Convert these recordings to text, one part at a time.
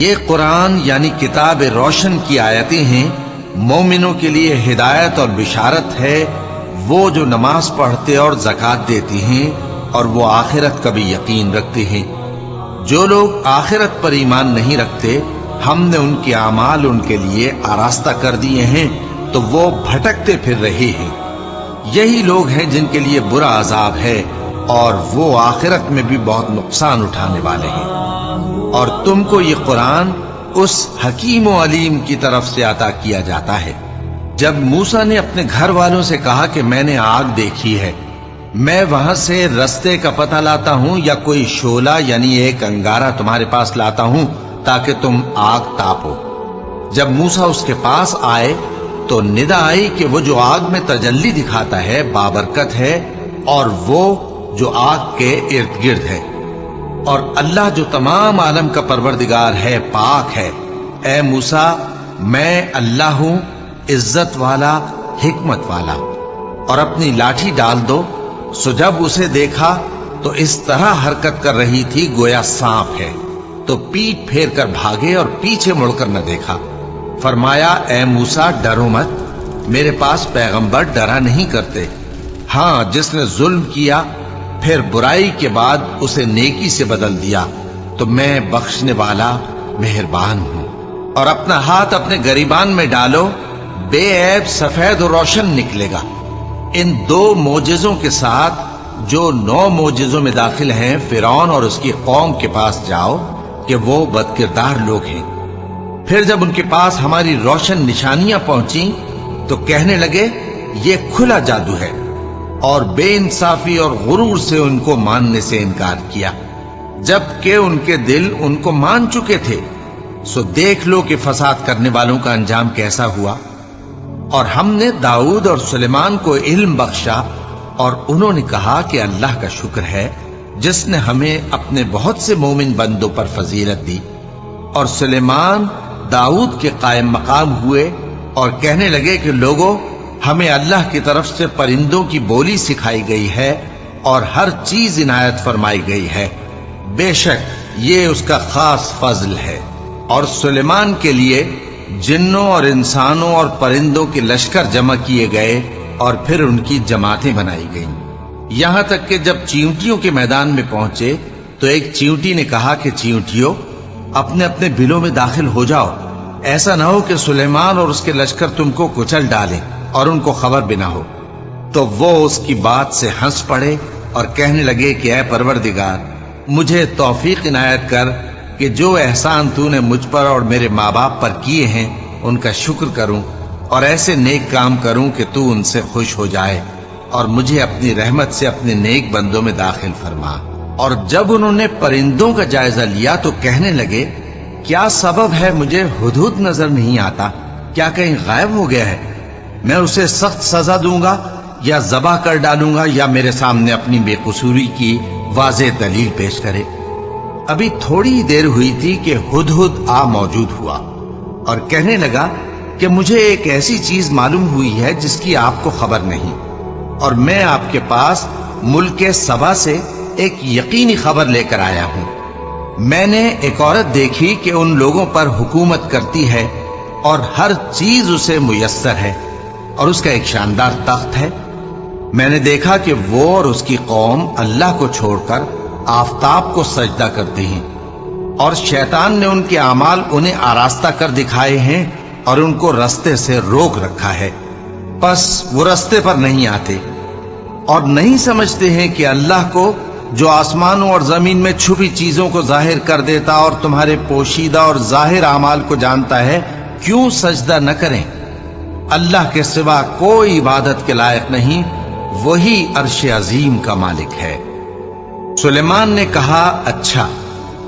یہ قرآن یعنی کتاب روشن کی آیتیں ہیں، مومنوں کے لیے ہدایت اور بشارت ہے، وہ جو نماز پڑھتے اور زکوٰۃ دیتی ہیں اور وہ آخرت کا بھی یقین رکھتے ہیں۔ جو لوگ آخرت پر ایمان نہیں رکھتے، ہم نے ان کے اعمال ان کے لیے آراستہ کر دیے ہیں تو وہ بھٹکتے پھر رہے ہیں۔ یہی لوگ ہیں جن کے لیے برا عذاب ہے اور وہ آخرت میں بھی بہت نقصان اٹھانے والے ہیں۔ اور تم کو یہ قرآن اس حکیم و علیم کی طرف سے عطا کیا جاتا ہے۔ جب موسیٰ نے اپنے گھر والوں سے کہا کہ میں نے آگ دیکھی ہے، میں وہاں سے رستے کا پتہ لاتا ہوں یا کوئی شعلہ یعنی ایک انگارہ تمہارے پاس لاتا ہوں تاکہ تم آگ تاپو۔ جب موسیٰ اس کے پاس آئے تو ندا آئی کہ وہ جو آگ میں تجلی دکھاتا ہے بابرکت ہے، اور وہ جو آگ کے ارد گرد ہے، اور اللہ جو تمام عالم کا پروردگار ہے پاک ہے۔ اے موسیٰ، میں اللہ ہوں، عزت والا، حکمت والا، اور اپنی لاٹھی ڈال دو۔ سو جب اسے دیکھا تو اس طرح حرکت کر رہی تھی گویا سانپ ہے، تو پیٹ پھیر کر بھاگے اور پیچھے مڑ کر نہ دیکھا۔ فرمایا، اے موسیٰ، ڈرو مت، میرے پاس پیغمبر ڈرا نہیں کرتے۔ ہاں، جس نے ظلم کیا پھر برائی کے بعد اسے نیکی سے بدل دیا تو میں بخشنے والا مہربان ہوں۔ اور اپنا ہاتھ اپنے گریبان میں ڈالو، بے عیب سفید و روشن نکلے گا۔ ان 2 معجزوں کے ساتھ جو 9 معجزوں میں داخل ہیں فرعون اور اس کی قوم کے پاس جاؤ کہ وہ بدکردار لوگ ہیں۔ پھر جب ان کے پاس ہماری روشن نشانیاں پہنچیں تو کہنے لگے یہ کھلا جادو ہے، اور بے انصافی اور غرور سے ان کو ماننے سے انکار کیا، جبکہ ان کے دل ان کو مان چکے تھے۔ سو دیکھ لو کہ فساد کرنے والوں کا انجام کیسا ہوا۔ اور ہم نے داؤد اور سلیمان کو علم بخشا، اور انہوں نے کہا کہ اللہ کا شکر ہے جس نے ہمیں اپنے بہت سے مومن بندوں پر فضیلت دی۔ اور سلیمان داؤد کے قائم مقام ہوئے اور کہنے لگے کہ لوگوں، ہمیں اللہ کی طرف سے پرندوں کی بولی سکھائی گئی ہے اور ہر چیز عنایت فرمائی گئی ہے، بے شک یہ اس کا خاص فضل ہے۔ اور سلیمان کے لیے جنوں اور انسانوں اور پرندوں کے لشکر جمع کیے گئے اور پھر ان کی جماعتیں بنائی گئیں، یہاں تک کہ جب چیونٹیوں کے میدان میں پہنچے تو ایک چیونٹی نے کہا کہ چیونٹیوں، اپنے اپنے بلوں میں داخل ہو جاؤ، ایسا نہ ہو کہ سلیمان اور اس کے لشکر تم کو کچل ڈالیں اور ان کو خبر بھی نہ ہو۔ تو وہ اس کی بات سے ہنس پڑے اور کہنے لگے کہ اے پروردگار، مجھے توفیق عنایت کر کہ جو احسان تو نے مجھ پر اور میرے ماں باپ پر کیے ہیں ان کا شکر کروں، اور ایسے نیک کام کروں کہ تو ان سے خوش ہو جائے، اور مجھے اپنی رحمت سے اپنے نیک بندوں میں داخل فرما۔ اور جب انہوں نے پرندوں کا جائزہ لیا تو کہنے لگے کیا سبب ہے مجھے ہدہد نظر نہیں آتا؟ کیا کہیں غائب ہو گیا ہے؟ میں اسے سخت سزا دوں گا یا ذبح کر ڈالوں گا یا میرے سامنے اپنی بے قصوری کی واضح دلیل پیش کرے۔ ابھی تھوڑی ہی دیر ہوئی تھی کہ ہدہد آ موجود ہوا اور کہنے لگا کہ مجھے ایک ایسی چیز معلوم ہوئی ہے جس کی آپ کو خبر نہیں، اور میں آپ کے پاس ملک سبا سے ایک یقینی خبر لے کر آیا ہوں۔ میں نے ایک عورت دیکھی کہ ان لوگوں پر حکومت کرتی ہے اور ہر چیز اسے میسر ہے، اور اس کا ایک شاندار تخت ہے۔ میں نے دیکھا کہ وہ اور اس کی قوم اللہ کو چھوڑ کر آفتاب کو سجدہ کرتے ہیں، اور شیطان نے ان کے اعمال انہیں آراستہ کر دکھائے ہیں اور ان کو رستے سے روک رکھا ہے، پس وہ رستے پر نہیں آتے اور نہیں سمجھتے ہیں کہ اللہ کو جو آسمانوں اور زمین میں چھپی چیزوں کو ظاہر کر دیتا اور تمہارے پوشیدہ اور ظاہر اعمال کو جانتا ہے، کیوں سجدہ نہ کریں؟ اللہ کے سوا کوئی عبادت کے لائق نہیں، وہی عرش عظیم کا مالک ہے۔ سلیمان نے کہا اچھا،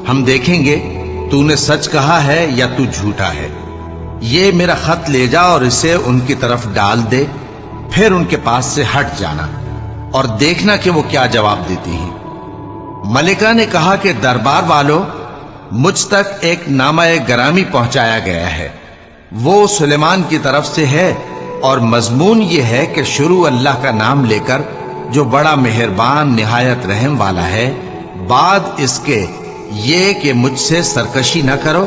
ہم دیکھیں گے تو نے سچ کہا ہے یا تو جھوٹا ہے۔ یہ میرا خط لے جا اور اسے ان کی طرف ڈال دے، پھر ان کے پاس سے ہٹ جانا اور دیکھنا کہ وہ کیا جواب دیتی ہیں۔ ملکہ نے کہا کہ دربار والوں، مجھ تک ایک نامہ گرامی پہنچایا گیا ہے، وہ سلیمان کی طرف سے ہے، اور مضمون یہ ہے کہ شروع اللہ کا نام لے کر جو بڑا مہربان نہایت رحم والا ہے، بعد اس کے یہ کہ مجھ سے سرکشی نہ کرو